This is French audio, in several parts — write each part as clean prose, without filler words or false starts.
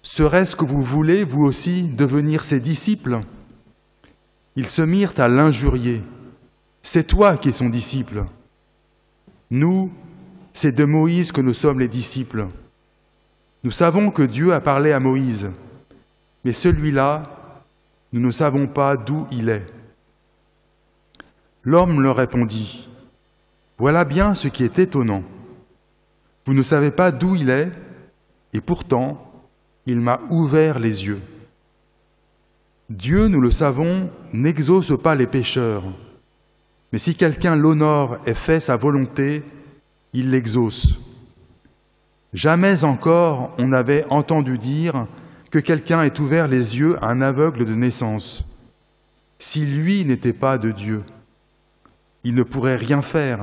Serait-ce que vous voulez, vous aussi, devenir ses disciples » Ils se mirent à l'injurier. « C'est toi qui es son disciple. » Nous, c'est de Moïse que nous sommes les disciples. Nous savons que Dieu a parlé à Moïse, mais celui-là, nous ne savons pas d'où il est. L'homme leur répondit, « Voilà bien ce qui est étonnant. Vous ne savez pas d'où il est, et pourtant, il m'a ouvert les yeux. Dieu, nous le savons, n'exauce pas les pécheurs, mais si quelqu'un l'honore et fait sa volonté, il l'exauce. Jamais encore on n'avait entendu dire que quelqu'un ait ouvert les yeux à un aveugle de naissance. Si lui n'était pas de Dieu, il ne pourrait rien faire. »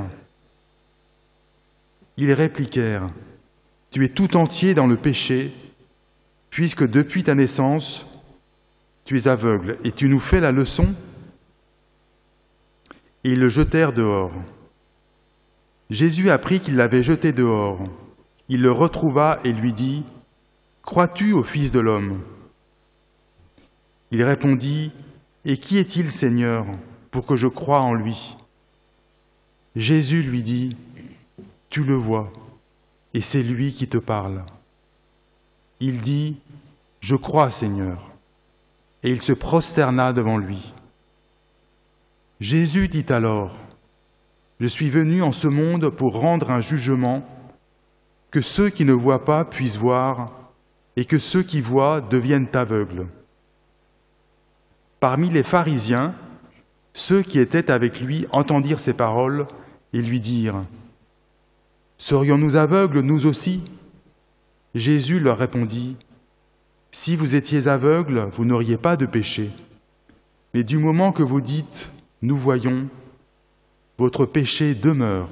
Ils répliquèrent, « Tu es tout entier dans le péché, puisque depuis ta naissance, tu es aveugle, et tu nous fais la leçon ?» Et ils le jetèrent dehors. Jésus apprit qu'il l'avait jeté dehors. Il le retrouva et lui dit, « Crois-tu au Fils de l'homme » Il répondit, « Et qui est-il, Seigneur, pour que je croie en lui ?» Jésus lui dit, « Tu le vois, et c'est lui qui te parle. » Il dit, « Je crois, Seigneur. » Et il se prosterna devant lui. Jésus dit alors, « Je suis venu en ce monde pour rendre un jugement, que ceux qui ne voient pas puissent voir, et que ceux qui voient deviennent aveugles. » Parmi les pharisiens, ceux qui étaient avec lui entendirent ces paroles et lui dirent, « Serions-nous aveugles, nous aussi ?» Jésus leur répondit, « Si vous étiez aveugles, vous n'auriez pas de péché. Mais du moment que vous dites, « Nous voyons », votre péché demeure. »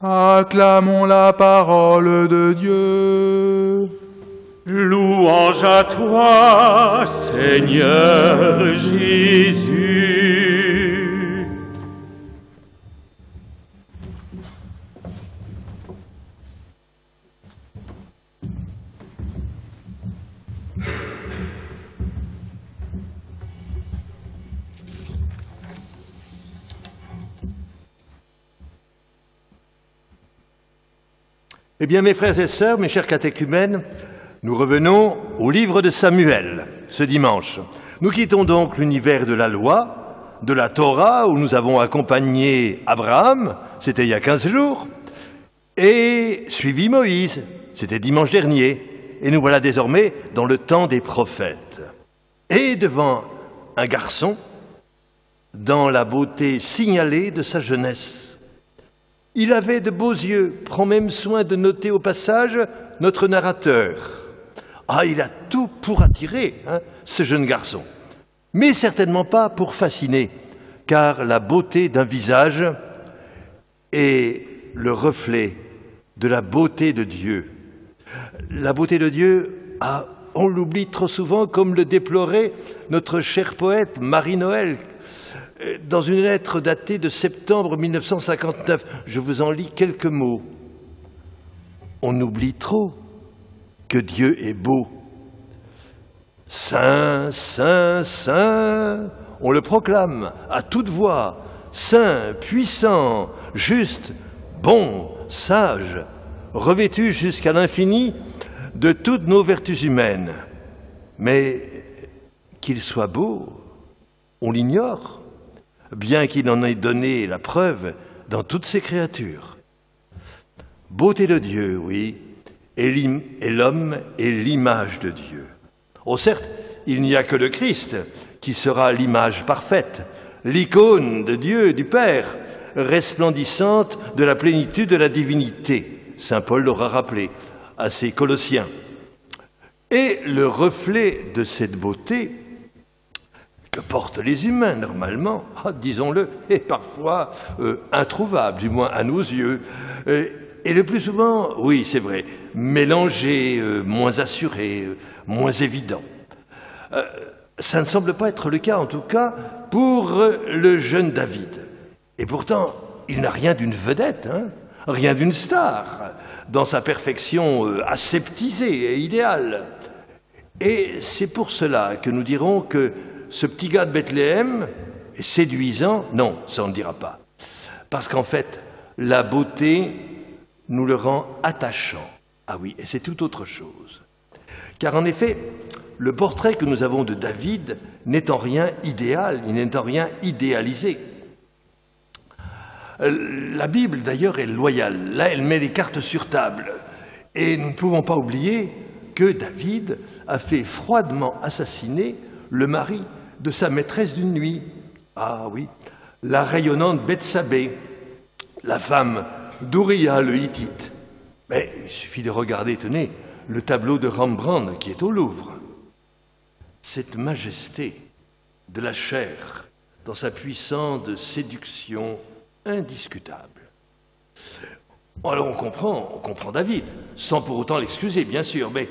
Acclamons la parole de Dieu. Louange à toi, Seigneur Jésus. Eh bien, mes frères et sœurs, mes chers catéchumènes, nous revenons au livre de Samuel, ce dimanche. Nous quittons donc l'univers de la loi, de la Torah, où nous avons accompagné Abraham, c'était il y a 15 jours, et suivi Moïse, c'était dimanche dernier, et nous voilà désormais dans le temps des prophètes. Et devant un garçon, dans la beauté signalée de sa jeunesse. Il avait de beaux yeux, prend même soin de noter au passage notre narrateur. Ah, il a tout pour attirer, ce jeune garçon. Mais certainement pas pour fasciner, car la beauté d'un visage est le reflet de la beauté de Dieu. La beauté de Dieu, on l'oublie trop souvent, comme le déplorait notre cher poète Marie-Noël, dans une lettre datée de septembre 1959. Je vous en lis quelques mots. On oublie trop que Dieu est beau. Saint, Saint, Saint, on le proclame à toute voix. Saint, puissant, juste, bon, sage, revêtu jusqu'à l'infini de toutes nos vertus humaines. Mais qu'il soit beau, on l'ignore, bien qu'il en ait donné la preuve dans toutes ses créatures. Beauté de Dieu, oui, et l'homme est l'image de Dieu. Oh certes, il n'y a que le Christ qui sera l'image parfaite, l'icône de Dieu, du Père, resplendissante de la plénitude de la divinité. Saint Paul l'aura rappelé à ses Colossiens. Et le reflet de cette beauté que portent les humains, normalement, disons-le, est parfois introuvable, du moins à nos yeux. Et le plus souvent, oui, c'est vrai, mélangé, moins assuré, moins évident. Ça ne semble pas être le cas, en tout cas, pour le jeune David. Et pourtant, il n'a rien d'une vedette, rien d'une star, dans sa perfection aseptisée et idéale. Et c'est pour cela que nous dirons que ce petit gars de Bethléem est séduisant. Non, ça on ne dira pas. Parce qu'en fait, la beauté nous le rend attachant. Ah oui, et c'est tout autre chose. Car en effet, le portrait que nous avons de David n'est en rien idéal, il n'est en rien idéalisé. La Bible, d'ailleurs, est loyale. Là, elle met les cartes sur table. Et nous ne pouvons pas oublier que David a fait froidement assassiner le mari de sa maîtresse d'une nuit. Ah oui, la rayonnante Bethsabée, la femme d'Uriah le Hittite. Mais il suffit de regarder, tenez, le tableau de Rembrandt qui est au Louvre. Cette majesté de la chair dans sa puissante séduction indiscutable. Alors on comprend David, sans pour autant l'excuser, bien sûr, mais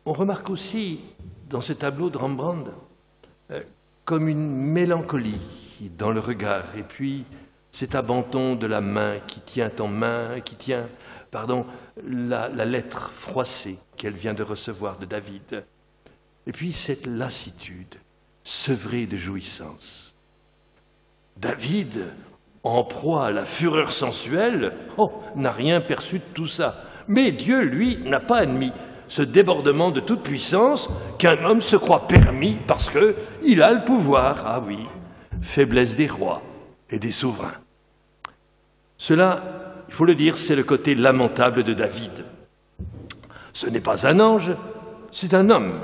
on remarque aussi dans ce tableau de Rembrandt comme une mélancolie dans le regard, et puis cet abandon de la main qui tient en main, qui tient, la lettre froissée qu'elle vient de recevoir de David, et puis cette lassitude sevrée de jouissance. David, en proie à la fureur sensuelle, n'a rien perçu de tout ça. Mais Dieu, lui, n'a pas admis ce débordement de toute puissance qu'un homme se croit permis parce qu'il a le pouvoir. Ah oui, faiblesse des rois et des souverains. Cela, il faut le dire, c'est le côté lamentable de David. Ce n'est pas un ange, c'est un homme,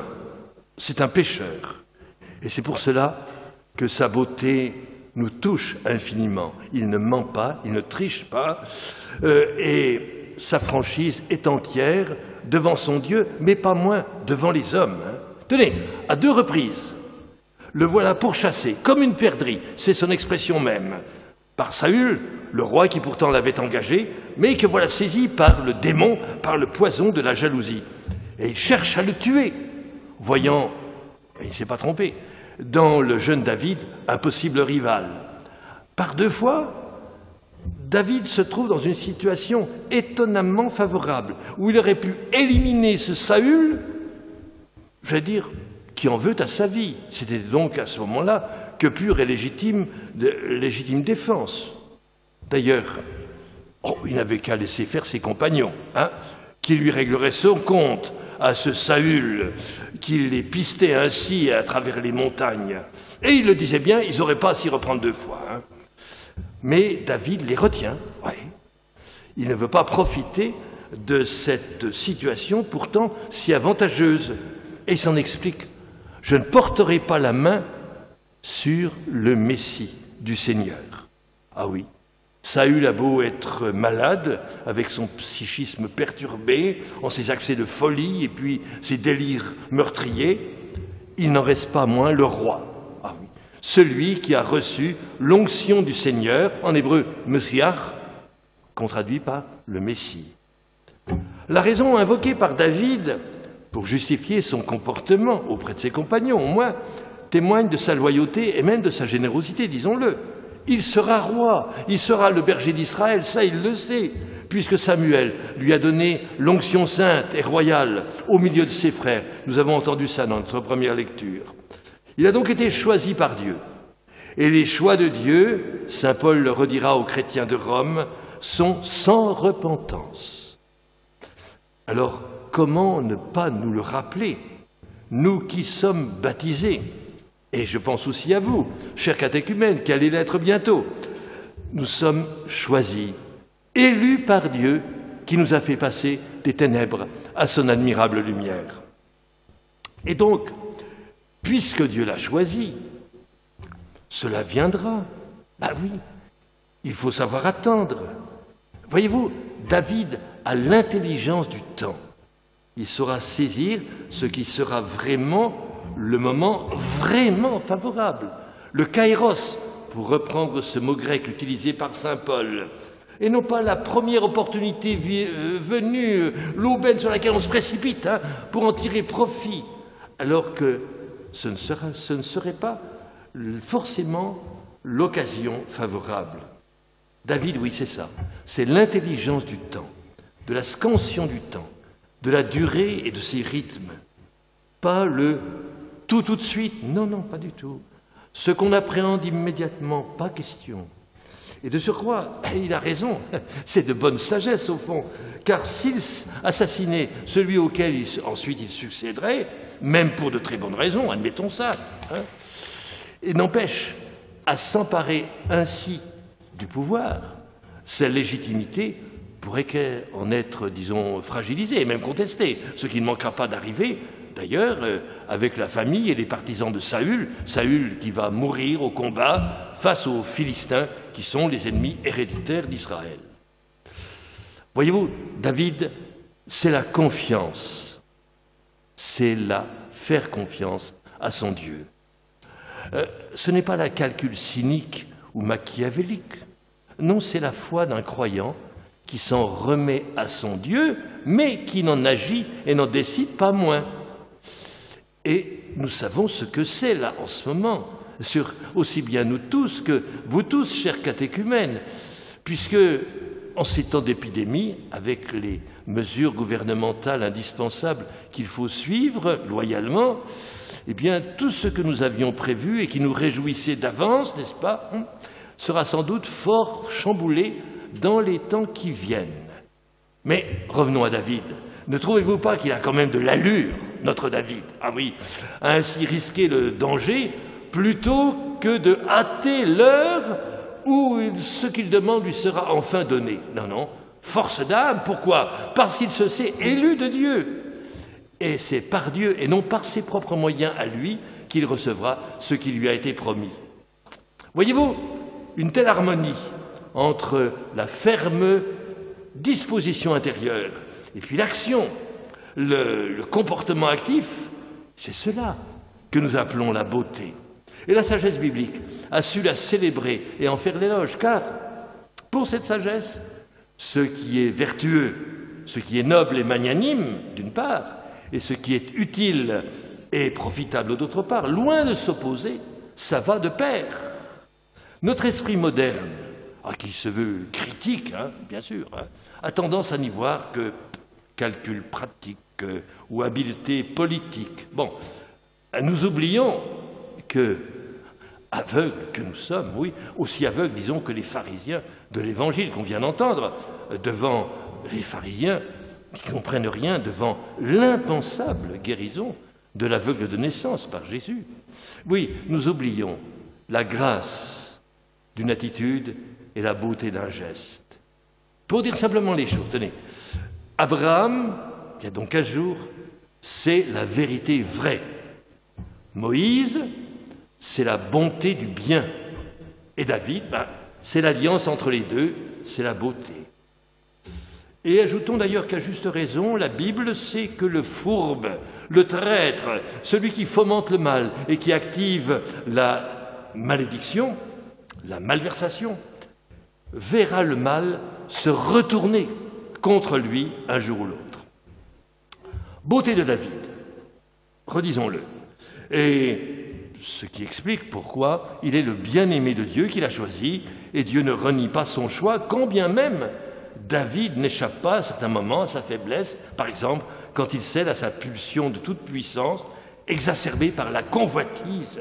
c'est un pécheur. Et c'est pour cela que sa beauté nous touche infiniment. Il ne ment pas, il ne triche pas, et sa franchise est entière devant son Dieu, mais pas moins devant les hommes. Tenez, à 2 reprises, le voilà pourchassé, comme une perdrix, c'est son expression même, par Saül, le roi qui pourtant l'avait engagé, mais que voilà saisi par le démon, par le poison de la jalousie. Et il cherche à le tuer, voyant, et il ne s'est pas trompé, dans le jeune David, un possible rival. Par 2 fois, David se trouve dans une situation étonnamment favorable, où il aurait pu éliminer ce Saül, je vais dire, qui en veut à sa vie. C'était donc à ce moment-là que pure et légitime défense. D'ailleurs, il n'avait qu'à laisser faire ses compagnons, qui lui régleraient son compte à ce Saül, qui les pistait ainsi à travers les montagnes. Et il le disait bien, ils n'auraient pas à s'y reprendre 2 fois. Mais David les retient. Ouais. Il ne veut pas profiter de cette situation pourtant si avantageuse. Et il s'en explique. Je ne porterai pas la main sur le Messie du Seigneur. Ah oui, Saül a beau être malade, avec son psychisme perturbé, en ses accès de folie et puis ses délires meurtriers, il n'en reste pas moins le roi. Ah oui, celui qui a reçu l'onction du Seigneur, en hébreu Messiah, qu'on traduit par le Messie. La raison invoquée par David pour justifier son comportement auprès de ses compagnons, au moins, témoigne de sa loyauté et même de sa générosité, disons-le. Il sera roi, il sera le berger d'Israël, ça il le sait, puisque Samuel lui a donné l'onction sainte et royale au milieu de ses frères. Nous avons entendu ça dans notre première lecture. Il a donc été choisi par Dieu. Et les choix de Dieu, saint Paul le redira aux chrétiens de Rome, sont sans repentance. Alors, comment ne pas nous le rappeler, nous qui sommes baptisés? Et je pense aussi à vous, chers catéchumènes, qui allez l'être bientôt. Nous sommes choisis, élus par Dieu, qui nous a fait passer des ténèbres à son admirable lumière. Et donc, puisque Dieu l'a choisi, cela viendra. Ben oui, il faut savoir attendre. Voyez-vous, David a l'intelligence du temps. Il saura saisir ce qui sera vraiment le moment vraiment favorable. Le kairos, pour reprendre ce mot grec utilisé par saint Paul, et non pas la première opportunité venue, l'aubaine sur laquelle on se précipite pour en tirer profit, alors que ce ne serait pas forcément l'occasion favorable. David, oui, c'est ça. C'est l'intelligence du temps, de la scansion du temps, de la durée et de ses rythmes. Pas le tout de suite, non, non, pas du tout. Ce qu'on appréhende immédiatement, pas question. Et de surcroît, il a raison, c'est de bonne sagesse au fond, car s'il assassinait celui auquel ensuite il succéderait, même pour de très bonnes raisons, admettons ça, hein, et n'empêche, à s'emparer ainsi du pouvoir, sa légitimité pourrait en être, disons, fragilisée et même contestée, ce qui ne manquera pas d'arriver, d'ailleurs, avec la famille et les partisans de Saül, Saül qui va mourir au combat face aux Philistins, qui sont les ennemis héréditaires d'Israël. Voyez-vous, David, c'est la confiance, c'est la faire confiance à son Dieu. Ce n'est pas la calcul cynique ou machiavélique, non, c'est la foi d'un croyant qui s'en remet à son Dieu, mais qui n'en agit et n'en décide pas moins. Et nous savons ce que c'est là en ce moment, aussi bien nous tous que vous tous, chers catéchumènes, puisque en ces temps d'épidémie, avec les mesures gouvernementales indispensables qu'il faut suivre loyalement, eh bien tout ce que nous avions prévu et qui nous réjouissait d'avance, n'est-ce pas, sera sans doute fort chamboulé dans les temps qui viennent. Mais revenons à David. Ne trouvez-vous pas qu'il a quand même de l'allure, notre David? Ah oui, à ainsi risquer le danger plutôt que de hâter l'heure où ce qu'il demande lui sera enfin donné. Non, non, force d'âme, pourquoi? Parce qu'il se sait élu de Dieu. Et c'est par Dieu et non par ses propres moyens à lui qu'il recevra ce qui lui a été promis. Voyez-vous, une telle harmonie entre la ferme disposition intérieure et puis l'action, le comportement actif, c'est cela que nous appelons la beauté. Et la sagesse biblique a su la célébrer et en faire l'éloge, car pour cette sagesse, ce qui est vertueux, ce qui est noble et magnanime, d'une part, et ce qui est utile et profitable, d'autre part, loin de s'opposer, ça va de pair. Notre esprit moderne, qui se veut critique, bien sûr, a tendance à n'y voir que calcul pratique ou habileté politique. Bon, nous oublions que, aveugles que nous sommes, oui, aussi aveugles, disons, que les pharisiens de l'Évangile qu'on vient d'entendre, devant les pharisiens qui ne comprennent rien devant l'impensable guérison de l'aveugle de naissance par Jésus. Oui, nous oublions la grâce d'une attitude et la beauté d'un geste. Pour dire simplement les choses, tenez, Abraham, il y a donc 15 jours, c'est la vérité vraie. Moïse, c'est la bonté du bien. Et David, c'est l'alliance entre les deux, c'est la beauté. Et ajoutons d'ailleurs qu'à juste raison, la Bible sait que le fourbe, le traître, celui qui fomente le mal et qui active la malédiction, la malversation, verra le mal se retourner contre lui un jour ou l'autre. Beauté de David, redisons-le, et ce qui explique pourquoi il est le bien-aimé de Dieu qu'il a choisi, et Dieu ne renie pas son choix, quand bien même David n'échappe pas à certains moments à sa faiblesse, par exemple quand il cède à sa pulsion de toute puissance, exacerbée par la convoitise,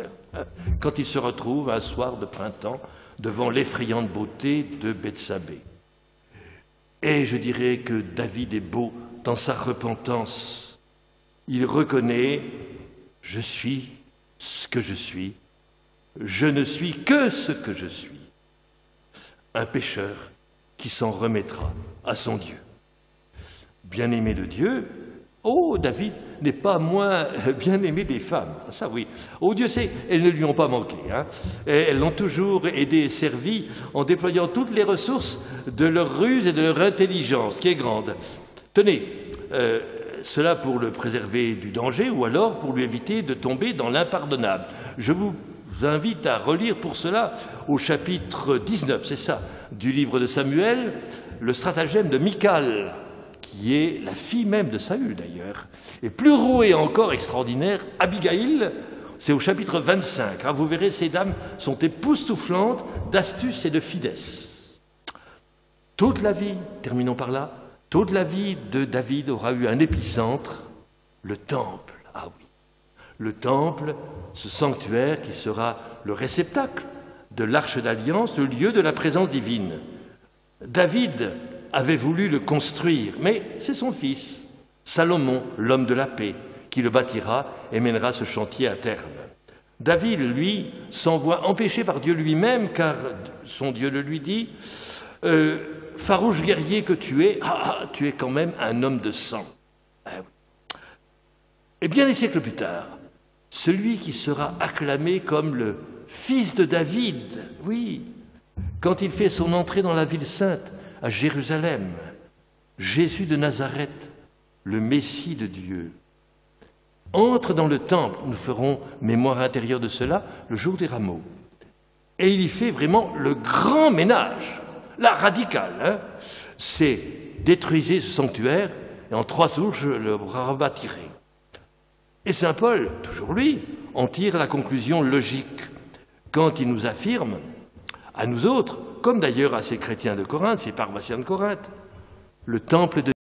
quand il se retrouve un soir de printemps devant l'effrayante beauté de Bethsabée. Et je dirais que David est beau dans sa repentance. Il reconnaît « Je suis ce que je suis, je ne suis que ce que je suis ». Un pécheur qui s'en remettra à son Dieu. Bien-aimé de Dieu, oh, David n'est pas moins bien-aimé des femmes. Ça, oui. Oh, Dieu sait, elles ne lui ont pas manqué. Et elles l'ont toujours aidé et servi en déployant toutes les ressources de leur ruse et de leur intelligence, qui est grande. Tenez, cela pour le préserver du danger ou alors pour lui éviter de tomber dans l'impardonnable. Je vous invite à relire pour cela au chapitre 19, c'est ça, du livre de Samuel, le stratagème de Michal, qui est la fille même de Saül d'ailleurs, et plus rouée encore extraordinaire, Abigail, c'est au chapitre 25. Vous verrez, ces dames sont époustouflantes d'astuce et de finesse. Toute la vie, terminons par là, toute la vie de David aura eu un épicentre, le temple. Ah oui, le temple, ce sanctuaire qui sera le réceptacle de l'Arche d'Alliance, le lieu de la présence divine. David avait voulu le construire, mais c'est son fils, Salomon, l'homme de la paix, qui le bâtira et mènera ce chantier à terme. David, lui, s'en voit empêché par Dieu lui-même, car son Dieu le lui dit « Farouche guerrier que tu es, tu es quand même un homme de sang. » Et bien des siècles plus tard, celui qui sera acclamé comme le fils de David, oui, quand il fait son entrée dans la ville sainte, à Jérusalem, Jésus de Nazareth, le Messie de Dieu, entre dans le temple, nous ferons mémoire intérieure de cela, le jour des rameaux. Et il y fait vraiment le grand ménage, là, radical. Hein, c'est détruisez ce sanctuaire, et en 3 jours, je le rebâtirai. Et saint Paul, toujours lui, en tire la conclusion logique quand il nous affirme, à nous autres, comme d'ailleurs à ces chrétiens de Corinthe, ces paroissiens de Corinthe, le temple de